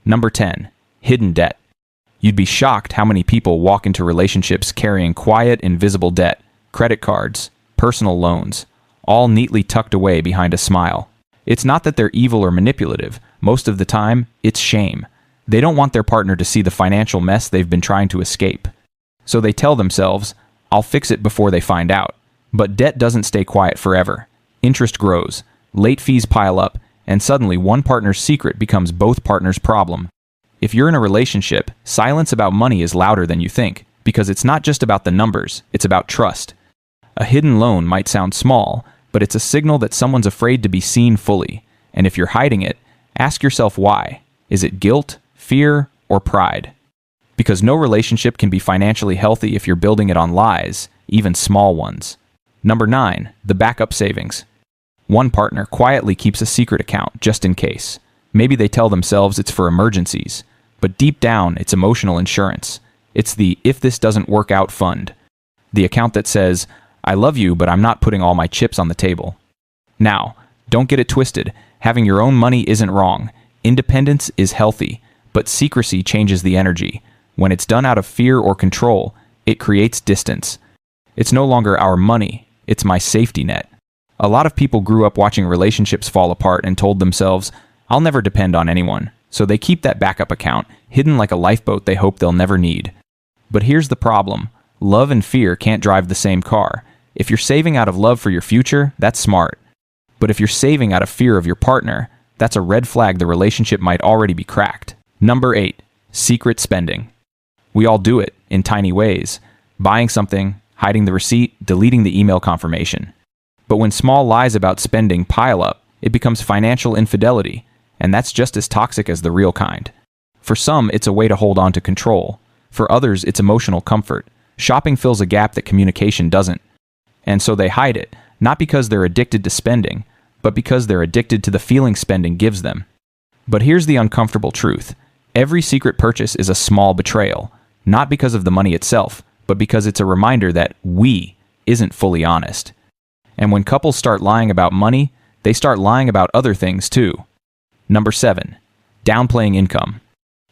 Number 10. Hidden debt. You'd be shocked how many people walk into relationships carrying quiet, invisible debt, credit cards, personal loans, all neatly tucked away behind a smile. It's not that they're evil or manipulative. Most of the time, it's shame. They don't want their partner to see the financial mess they've been trying to escape. So they tell themselves, I'll fix it before they find out. But debt doesn't stay quiet forever. Interest grows, late fees pile up, and suddenly one partner's secret becomes both partners' problem. If you're in a relationship, silence about money is louder than you think, because it's not just about the numbers, it's about trust. A hidden loan might sound small, but it's a signal that someone's afraid to be seen fully. And if you're hiding it, ask yourself why. Is it guilt, fear, or pride? Because no relationship can be financially healthy if you're building it on lies, even small ones. Number 9, the backup savings. One partner quietly keeps a secret account just in case. Maybe they tell themselves it's for emergencies, but deep down it's emotional insurance. It's the if this doesn't work out fund. The account that says, I love you, but I'm not putting all my chips on the table. Now, don't get it twisted. Having your own money isn't wrong. Independence is healthy, but secrecy changes the energy. When it's done out of fear or control, it creates distance. It's no longer our money, it's my safety net. A lot of people grew up watching relationships fall apart and told themselves, I'll never depend on anyone. So they keep that backup account, hidden like a lifeboat they hope they'll never need. But here's the problem. Love and fear can't drive the same car. If you're saving out of love for your future, that's smart. But if you're saving out of fear of your partner, that's a red flag the relationship might already be cracked. Number 8. Secret spending. We all do it, in tiny ways. Buying something, hiding the receipt, deleting the email confirmation. But when small lies about spending pile up, it becomes financial infidelity, and that's just as toxic as the real kind. For some, it's a way to hold on to control. For others, it's emotional comfort. Shopping fills a gap that communication doesn't. And so they hide it, not because they're addicted to spending, but because they're addicted to the feeling spending gives them. But here's the uncomfortable truth. Every secret purchase is a small betrayal, not because of the money itself, but because it's a reminder that we isn't fully honest. And when couples start lying about money, they start lying about other things too. Number 7. Downplaying income.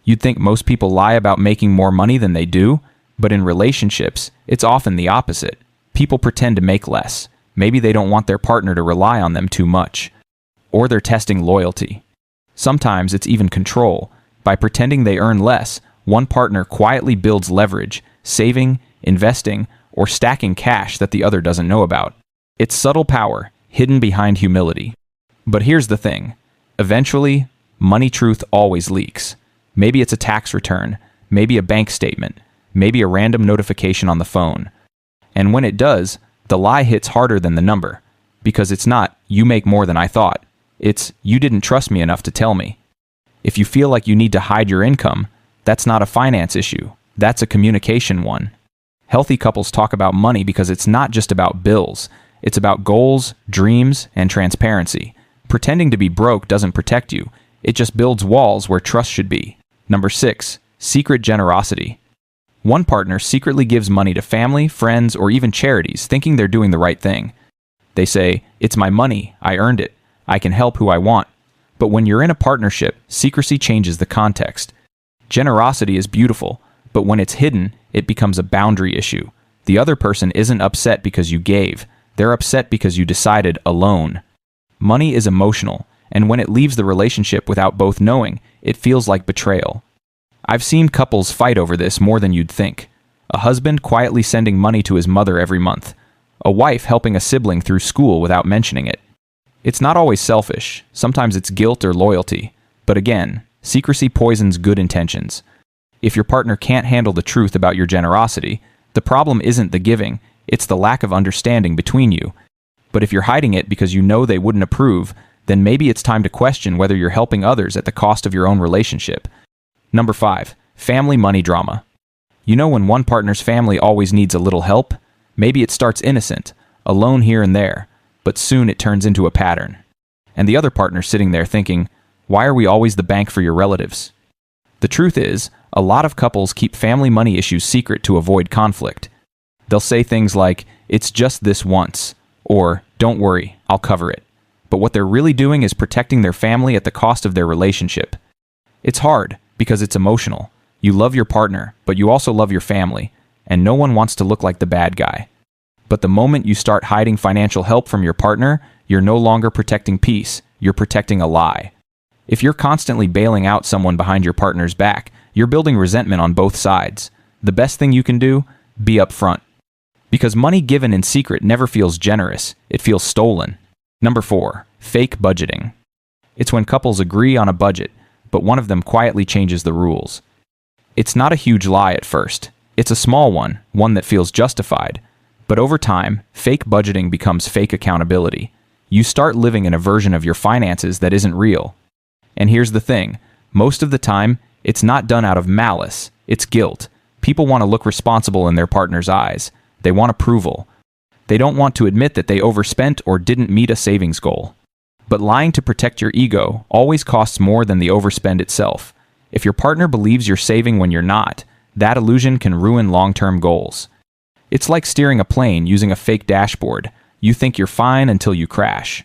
You'd think most people lie about making more money than they do, but in relationships, it's often the opposite. People pretend to make less. Maybe they don't want their partner to rely on them too much. Or they're testing loyalty. Sometimes it's even control. By pretending they earn less, one partner quietly builds leverage, saving, investing, or stacking cash that the other doesn't know about. It's subtle power, hidden behind humility. But here's the thing. Eventually, money truth always leaks. Maybe it's a tax return, maybe a bank statement, maybe a random notification on the phone. And when it does, the lie hits harder than the number. Because it's not, you make more than I thought. It's, you didn't trust me enough to tell me. If you feel like you need to hide your income, that's not a finance issue. That's a communication one. Healthy couples talk about money because it's not just about bills. It's about goals, dreams, and transparency. Pretending to be broke doesn't protect you. It just builds walls where trust should be. Number 6. Secret generosity. One partner secretly gives money to family, friends, or even charities, thinking they're doing the right thing. They say, it's my money, I earned it, I can help who I want. But when you're in a partnership, secrecy changes the context. Generosity is beautiful, but when it's hidden, it becomes a boundary issue. The other person isn't upset because you gave. They're upset because you decided alone. Money is emotional, and when it leaves the relationship without both knowing, it feels like betrayal. I've seen couples fight over this more than you'd think. A husband quietly sending money to his mother every month. A wife helping a sibling through school without mentioning it. It's not always selfish. Sometimes it's guilt or loyalty. But again, secrecy poisons good intentions. If your partner can't handle the truth about your generosity, the problem isn't the giving, it's the lack of understanding between you. But if you're hiding it because you know they wouldn't approve, then maybe it's time to question whether you're helping others at the cost of your own relationship. Number 5. Family money drama. You know when one partner's family always needs a little help? Maybe it starts innocent, a loan here and there, but soon it turns into a pattern. And the other partner's sitting there thinking, why are we always the bank for your relatives? The truth is, a lot of couples keep family money issues secret to avoid conflict. They'll say things like, it's just this once, or don't worry, I'll cover it. But what they're really doing is protecting their family at the cost of their relationship. It's hard, Because it's emotional. You love your partner, but you also love your family, and no one wants to look like the bad guy. But the moment you start hiding financial help from your partner, you're no longer protecting peace, you're protecting a lie. If you're constantly bailing out someone behind your partner's back, you're building resentment on both sides. The best thing you can do? Be upfront. Because money given in secret never feels generous, it feels stolen. Number 4, fake budgeting. It's when couples agree on a budget, but one of them quietly changes the rules. It's not a huge lie at first. It's a small one that feels justified. But over time, fake budgeting becomes fake accountability. You start living in a version of your finances that isn't real. And here's the thing, most of the time, it's not done out of malice, it's guilt. People want to look responsible in their partner's eyes. They want approval. They don't want to admit that they overspent or didn't meet a savings goal. But lying to protect your ego always costs more than the overspend itself. If your partner believes you're saving when you're not, that illusion can ruin long-term goals. It's like steering a plane using a fake dashboard. You think you're fine until you crash.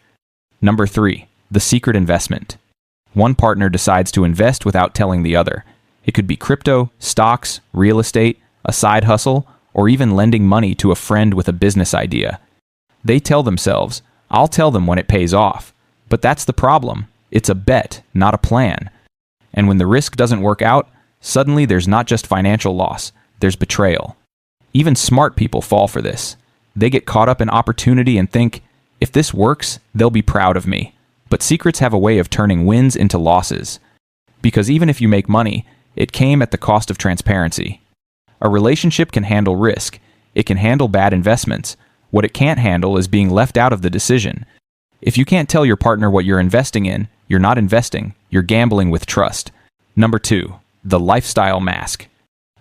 Number 3, the secret investment. One partner decides to invest without telling the other. It could be crypto, stocks, real estate, a side hustle, or even lending money to a friend with a business idea. They tell themselves, "I'll tell them when it pays off." But that's the problem. It's a bet, not a plan. And when the risk doesn't work out, suddenly there's not just financial loss, there's betrayal. Even smart people fall for this. They get caught up in opportunity and think, if this works, they'll be proud of me. But secrets have a way of turning wins into losses. Because even if you make money, it came at the cost of transparency. A relationship can handle risk. It can handle bad investments. What it can't handle is being left out of the decision. If you can't tell your partner what you're investing in, you're not investing, you're gambling with trust. Number 2, the lifestyle mask.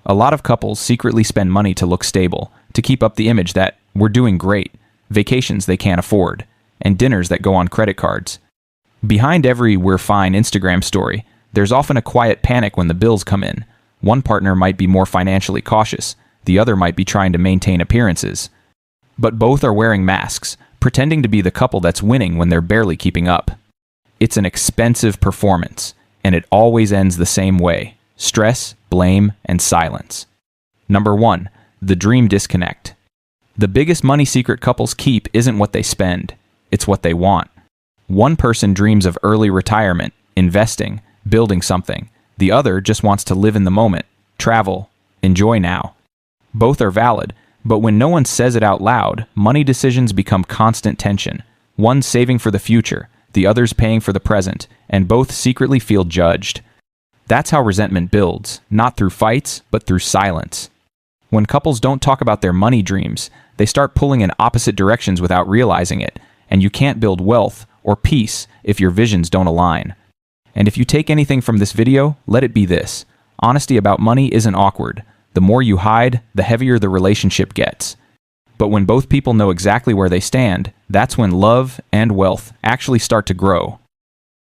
A lot of couples secretly spend money to look stable, to keep up the image that we're doing great, vacations they can't afford, and dinners that go on credit cards. Behind every "we're fine" Instagram story, there's often a quiet panic when the bills come in. One partner might be more financially cautious, the other might be trying to maintain appearances. But both are wearing masks, pretending to be the couple that's winning when they're barely keeping up. It's an expensive performance, and it always ends the same way: stress, blame, and silence. Number 1, the dream disconnect. The biggest money secret couples keep isn't what they spend, it's what they want. One person dreams of early retirement, investing, building something. The other just wants to live in the moment, travel, enjoy now. Both are valid, but when no one says it out loud, money decisions become constant tension. One saving for the future, the other's paying for the present, and both secretly feel judged. That's how resentment builds, not through fights, but through silence. When couples don't talk about their money dreams, they start pulling in opposite directions without realizing it, and you can't build wealth or peace if your visions don't align. And if you take anything from this video, let it be this: honesty about money isn't awkward. The more you hide, the heavier the relationship gets. But when both people know exactly where they stand, that's when love and wealth actually start to grow.